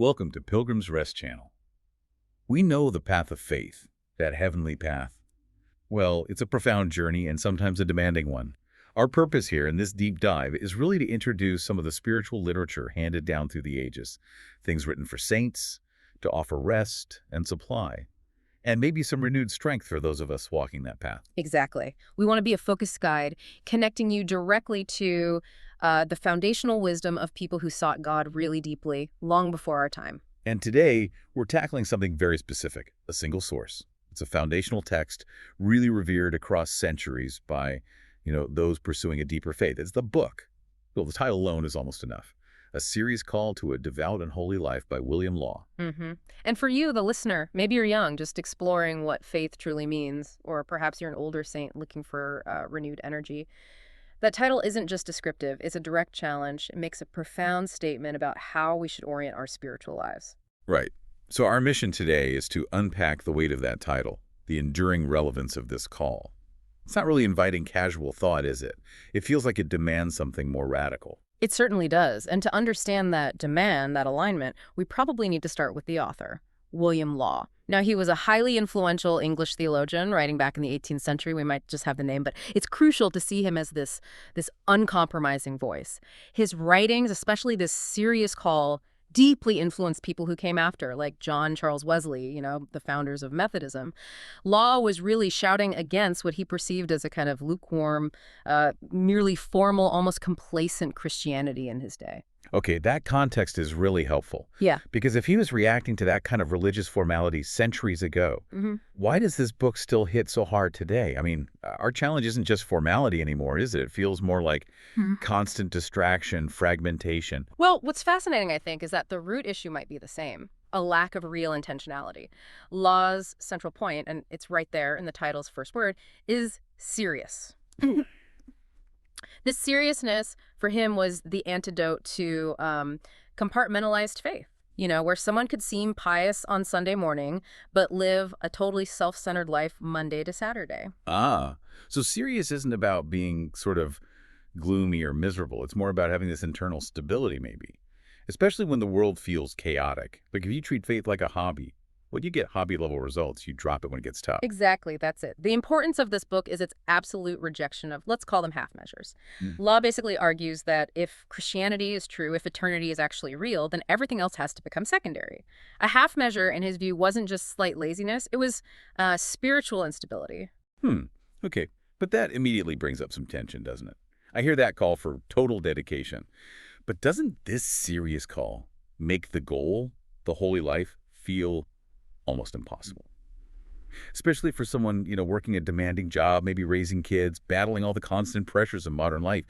Welcome to Pilgrim's Rest Channel. We know the path of faith, that heavenly path. Well, it's a profound journey and sometimes a demanding one. Our purpose here in this deep dive is really to introduce some of the spiritual literature handed down through the ages, things written for saints, to offer rest and supply, and maybe some renewed strength for those of us walking that path. Exactly. We want to be a focused guide, connecting you directly to the foundational wisdom of people who sought God really deeply, long before our time. And today, we're tackling something very specific, a single source. It's a foundational text really revered across centuries by those pursuing a deeper faith. It's the book. Well, the title alone is almost enough. A Serious Call to a Devout and Holy Life by William Law. And for you, the listener, maybe you're young, just exploring what faith truly means, or perhaps you're an older saint looking for renewed energy. That title isn't just descriptive, it's a direct challenge. It makes a profound statement about how we should orient our spiritual lives. Right. So our mission today is to unpack the weight of that title, the enduring relevance of this call. It's not really inviting casual thought, is it? It feels like it demands something more radical. It certainly does. And to understand that demand, that alignment, we probably need to start with the author, William Law. Now, he was a highly influential English theologian writing back in the 18th century. We might just have the name, but it's crucial to see him as this uncompromising voice. His writings, especially this serious call, deeply influenced people who came after, like John Charles Wesley, the founders of Methodism. Law was really shouting against what he perceived as a kind of lukewarm, merely formal, almost complacent Christianity in his day. Okay, that context is really helpful. Yeah. Because if he was reacting to that kind of religious formality centuries ago, why does this book still hit so hard today? I mean, our challenge isn't just formality anymore, is it? It feels more like constant distraction, fragmentation. Well, what's fascinating, I think, is that the root issue might be the same. A lack of real intentionality. Law's central point, and it's right there in the title's first word, is serious. This seriousness for him was the antidote to compartmentalized faith, where someone could seem pious on Sunday morning, but live a totally self-centered life Monday to Saturday. Ah, so serious isn't about being sort of gloomy or miserable. It's more about having this internal stability, maybe, especially when the world feels chaotic. Like if you treat faith like a hobby, when you get hobby-level results, you drop it when it gets tough. Exactly, that's it. The importance of this book is its absolute rejection of, let's call them half measures. Law basically argues that if Christianity is true, if eternity is actually real, then everything else has to become secondary. A half measure, in his view, wasn't just slight laziness, it was spiritual instability. Okay, but that immediately brings up some tension, doesn't it? I hear that call for total dedication. But doesn't this serious call make the goal, the holy life, feel almost impossible? Especially for someone, working a demanding job, maybe raising kids, battling all the constant pressures of modern life.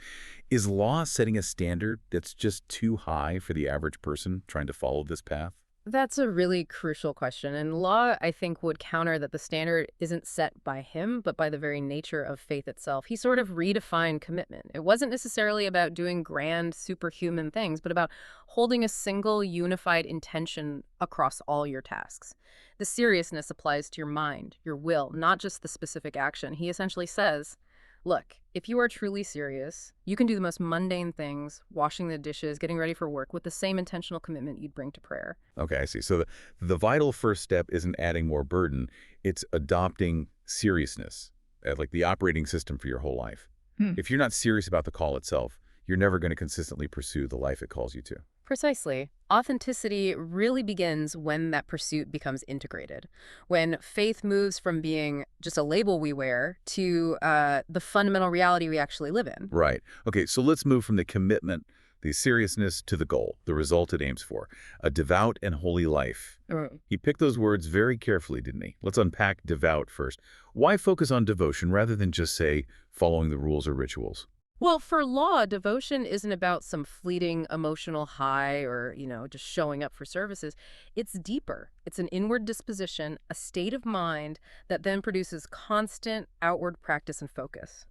Is Law setting a standard that's just too high for the average person trying to follow this path? That's a really crucial question. And Law, I think, would counter that the standard isn't set by him, but by the very nature of faith itself. He sort of redefined commitment. It wasn't necessarily about doing grand, superhuman things, but about holding a single, unified intention across all your tasks. The seriousness applies to your mind, your will, not just the specific action. He essentially says, look, if you are truly serious, you can do the most mundane things, washing the dishes, getting ready for work, with the same intentional commitment you'd bring to prayer. Okay, I see. So the vital first step isn't adding more burden. It's adopting seriousness, like the operating system for your whole life. If you're not serious about the call itself, you're never going to consistently pursue the life it calls you to. Precisely. Authenticity really begins when that pursuit becomes integrated, when faith moves from being just a label we wear to the fundamental reality we actually live in. Right. Okay, so let's move from the commitment, the seriousness, to the goal, the result it aims for, a devout and holy life. He picked those words very carefully, didn't he? Let's unpack devout first. Why focus on devotion rather than just, say, following the rules or rituals? Well, for Law, devotion isn't about some fleeting emotional high or, just showing up for services. It's deeper. It's an inward disposition, a state of mind that then produces constant outward practice and focus.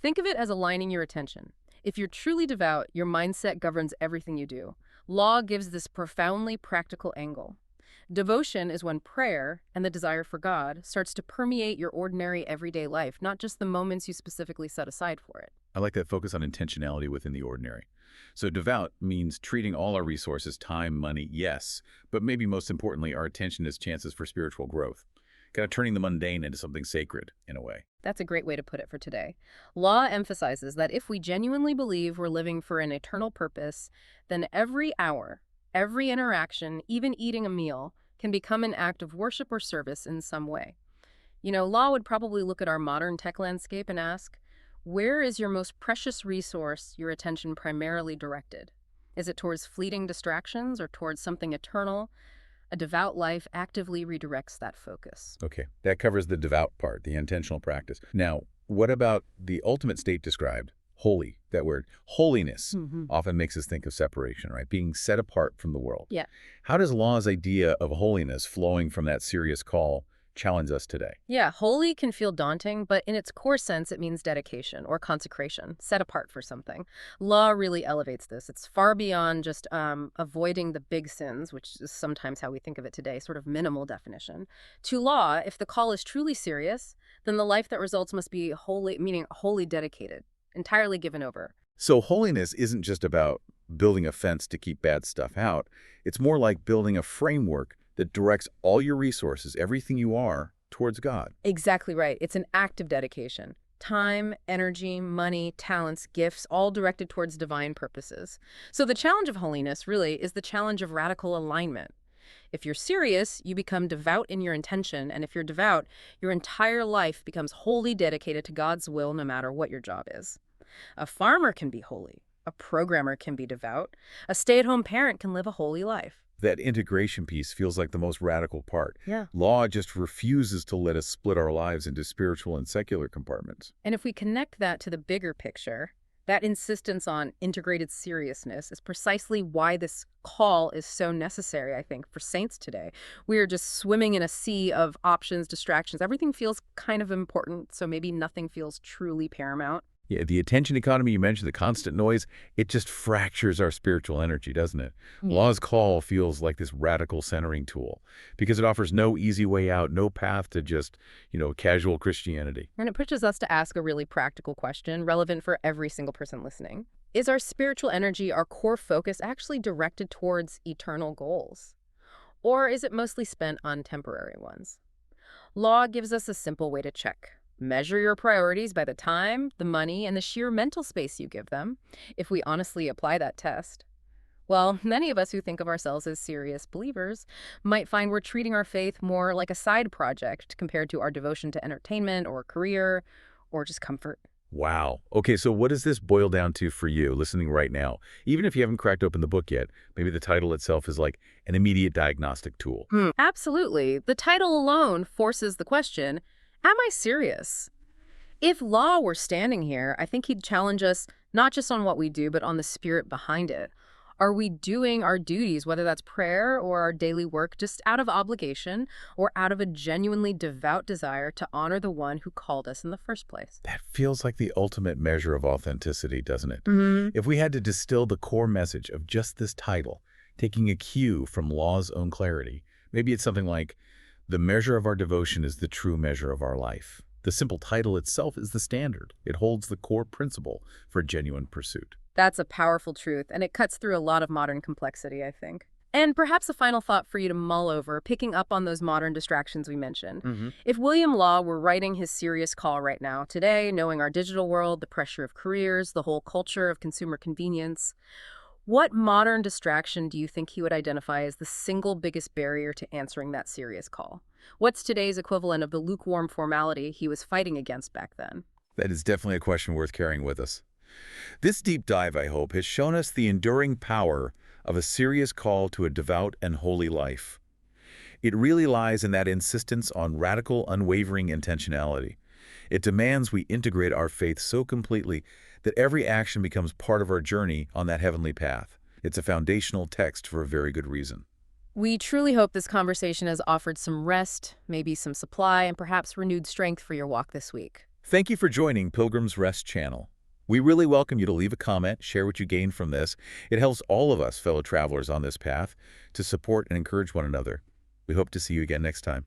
Think of it as aligning your attention. If you're truly devout, your mindset governs everything you do. Law gives this profoundly practical angle. Devotion is when prayer and the desire for God starts to permeate your ordinary everyday life, not just the moments you specifically set aside for it. I like that focus on intentionality within the ordinary. So devout means treating all our resources, time, money, yes, but maybe most importantly, our attention as chances for spiritual growth. Kind of turning the mundane into something sacred, in a way. That's a great way to put it for today. Law emphasizes that if we genuinely believe we're living for an eternal purpose, then every hour, every interaction, even eating a meal, can become an act of worship or service in some way. Law would probably look at our modern tech landscape and ask, where is your most precious resource, your attention primarily directed? Is it towards fleeting distractions or towards something eternal? A devout life actively redirects that focus. Okay, that covers the devout part, the intentional practice. Now, what about the ultimate state described? Holy, that word. Holiness often makes us think of separation, right? Being set apart from the world. Yeah. How does law's idea of holiness flowing from that serious call challenge us today? Yeah, holy can feel daunting, but in its core sense, it means dedication or consecration, set apart for something. Law really elevates this. It's far beyond just avoiding the big sins, which is sometimes how we think of it today, sort of minimal definition. To law, if the call is truly serious, then the life that results must be holy, meaning wholly dedicated, entirely given over. So holiness isn't just about building a fence to keep bad stuff out. It's more like building a framework that directs all your resources, everything you are, towards God. Exactly right. It's an act of dedication. Time, energy, money, talents, gifts, all directed towards divine purposes. So the challenge of holiness really is the challenge of radical alignment. If you're serious, you become devout in your intention, and if you're devout, your entire life becomes wholly dedicated to God's will no matter what your job is. A farmer can be holy. A programmer can be devout. A stay-at-home parent can live a holy life. That integration piece feels like the most radical part. Yeah. Law just refuses to let us split our lives into spiritual and secular compartments. And if we connect that to the bigger picture, that insistence on integrated seriousness is precisely why this call is so necessary, I think, for saints today. We are just swimming in a sea of options, distractions. Everything feels kind of important, so maybe nothing feels truly paramount. Yeah, the attention economy you mentioned, the constant noise, it just fractures our spiritual energy, doesn't it? Law's call feels like this radical centering tool because it offers no easy way out, no path to just, casual Christianity. And it pushes us to ask a really practical question, relevant for every single person listening. Is our spiritual energy, our core focus, actually directed towards eternal goals? Or is it mostly spent on temporary ones? Law gives us a simple way to check. Measure your priorities by the time, the money, and the sheer mental space you give them. If we honestly apply that test, well, many of us who think of ourselves as serious believers might find we're treating our faith more like a side project compared to our devotion to entertainment or career or just comfort. Wow. Okay, so what does this boil down to for you, listening right now? Even if you haven't cracked open the book yet, maybe the title itself is like an immediate diagnostic tool. Absolutely. The title alone forces the question, am I serious? If Law were standing here, I think he'd challenge us not just on what we do, but on the spirit behind it. Are we doing our duties, whether that's prayer or our daily work, just out of obligation or out of a genuinely devout desire to honor the one who called us in the first place? That feels like the ultimate measure of authenticity, doesn't it? Mm-hmm. If we had to distill the core message of just this title, taking a cue from Law's own clarity, maybe it's something like, the measure of our devotion is the true measure of our life. The simple title itself is the standard. It holds the core principle for genuine pursuit. That's a powerful truth, and it cuts through a lot of modern complexity, I think. And perhaps a final thought for you to mull over, picking up on those modern distractions we mentioned. If William Law were writing his serious call right now, today, knowing our digital world, the pressure of careers, the whole culture of consumer convenience, what modern distraction do you think he would identify as the single biggest barrier to answering that serious call? What's today's equivalent of the lukewarm formality he was fighting against back then? That is definitely a question worth carrying with us. This deep dive, I hope, has shown us the enduring power of a serious call to a devout and holy life. It really lies in that insistence on radical, unwavering intentionality. It demands we integrate our faith so completely that every action becomes part of our journey on that heavenly path. It's a foundational text for a very good reason. We truly hope this conversation has offered some rest, maybe some supply, and perhaps renewed strength for your walk this week. Thank you for joining Pilgrim's Rest channel. We really welcome you to leave a comment, share what you gained from this. It helps all of us fellow travelers on this path to support and encourage one another. We hope to see you again next time.